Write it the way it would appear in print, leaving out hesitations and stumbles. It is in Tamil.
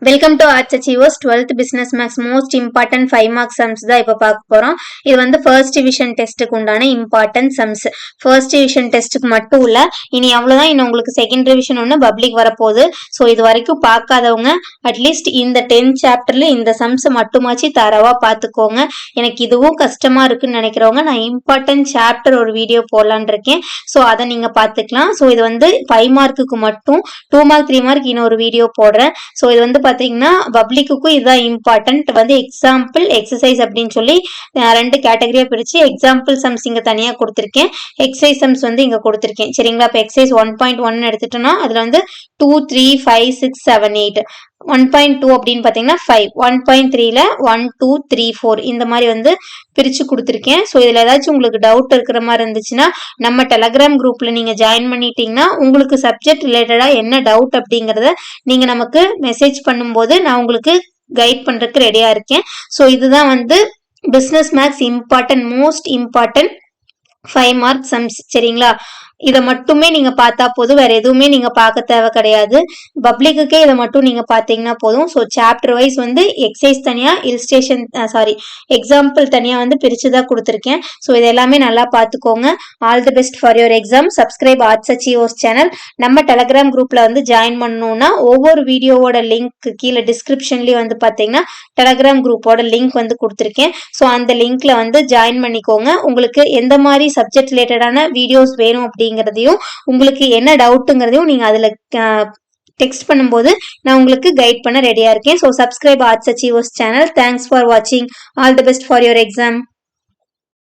Welcome to arts achievers 12th business maths most important 5 mark sums தான் இப்போ பார்க்க போகிறோம். இது வந்து ஃபர்ஸ்ட் டிவிஷன் டெஸ்ட்டுக்கு உண்டான இம்பார்ட்டன்ட் சம்ஸ். ஃபர்ஸ்ட் டிவிஷன் டெஸ்ட்டுக்கு மட்டும் இல்லை, இனி அவ்வளோதான். இன்னும் உங்களுக்கு செகண்ட் டிவிஷன் ஒன்று பப்ளிக் வரப்போகுது. ஸோ இது வரைக்கும் பார்க்காதவங்க அட்லீஸ்ட் இந்த 10th சாப்டரில் இந்த சம்ஸை மட்டுமாச்சு தரவாக பார்த்துக்கோங்க. எனக்கு இதுவும் கஷ்டமாக இருக்குன்னு நினைக்கிறவங்க நான் இம்பார்ட்டன்ட் சாப்டர் ஒரு வீடியோ போடலான் இருக்கேன். ஸோ அதை நீங்கள் பார்த்துக்கலாம். ஸோ இது வந்து 5 மார்க்குக்கு மட்டும், 2 மார்க் 3 மார்க் இன்னொரு வீடியோ போடுறேன். ஸோ இது வந்து பாத்தீங்கன்னா பப்ளிக்குக்கும் இதுதான் இம்பார்ட்டன்ட். வந்து எக்ஸாம்பிள் எக்ஸசைஸ் அப்படின்னு சொல்லி 2 கேட்டகரியா பிரிச்சு எக்ஸாம்பிள் சம்ஸ் இங்க தனியா கொடுத்திருக்கேன், எக்ஸசைஸ் சம்ஸ் வந்து இங்க கொடுத்திருக்கேன். சரிங்களா? இப்போ எக்ஸசைஸ் 1.1 எடுத்துட்டோம்னா அதுல வந்து 2 3 5 6 7 8, 1.2 அப்படின்னு பாத்தீங்கன்னா 5, 1.3ல 1 2 3 4 இந்த மாதிரி வந்து பிரிச்சு கொடுத்துருக்கேன். ஸோ இதுல ஏதாச்சும் உங்களுக்கு டவுட் இருக்கிற மாதிரி இருந்துச்சுன்னா நம்ம டெலகிராம் குரூப்ல நீங்க ஜாயின் பண்ணிட்டீங்கன்னா உங்களுக்கு சப்ஜெக்ட் ரிலேட்டடா என்ன டவுட் அப்படிங்கறத நீங்க நமக்கு மெசேஜ் பண்ணும்போது நான் உங்களுக்கு கைட் பண்றதுக்கு ரெடியா இருக்கேன். ஸோ இதுதான் வந்து business maths important, most important 5 mark sums. சரிங்களா? இதை மட்டுமே நீங்க பார்த்தா போதும், வேற எதுவுமே நீங்க பார்க்க தேவை கிடையாது. பப்ளிக்குக்கே இதை மட்டும் நீங்க பார்த்தீங்கன்னா போதும். ஸோ சாப்டர் வைஸ் வந்து எக்ஸசைஸ் தனியா, இல்ஸ்ட்ரேஷன் எக்ஸாம்பிள் தனியா வந்து பிரிச்சுதான் கொடுத்துருக்கேன். ஸோ இது எல்லாமே நல்லா பார்த்துக்கோங்க. All the best for your exam. Subscribe arts achievers channel. நம்ம டெலகிராம் குரூப்ல வந்து ஜாயின் பண்ணணும்னா ஒவ்வொரு வீடியோவோட லிங்க் கீழே டிஸ்கிரிப்ஷன்லயும் வந்து பார்த்தீங்கன்னா டெலகிராம் குரூப்போட லிங்க் வந்து கொடுத்துருக்கேன். ஸோ அந்த லிங்க்ல வந்து ஜாயின் பண்ணிக்கோங்க. உங்களுக்கு எந்த மாதிரி சப்ஜெக்ட் ரிலேட்டடான வீடியோஸ் வேணும் அப்படிங்கிறதையும் உங்களுக்கு என்ன டவுட்டுங்கிறதையும் நீங்க அதுல டெக்ஸ்ட் பண்ணும்போது நான் உங்களுக்கு கைட் பண்ண ரெடியா இருக்கேன். So subscribe arts achievers channel. Thanks for வாட்சிங். All the best for your exam.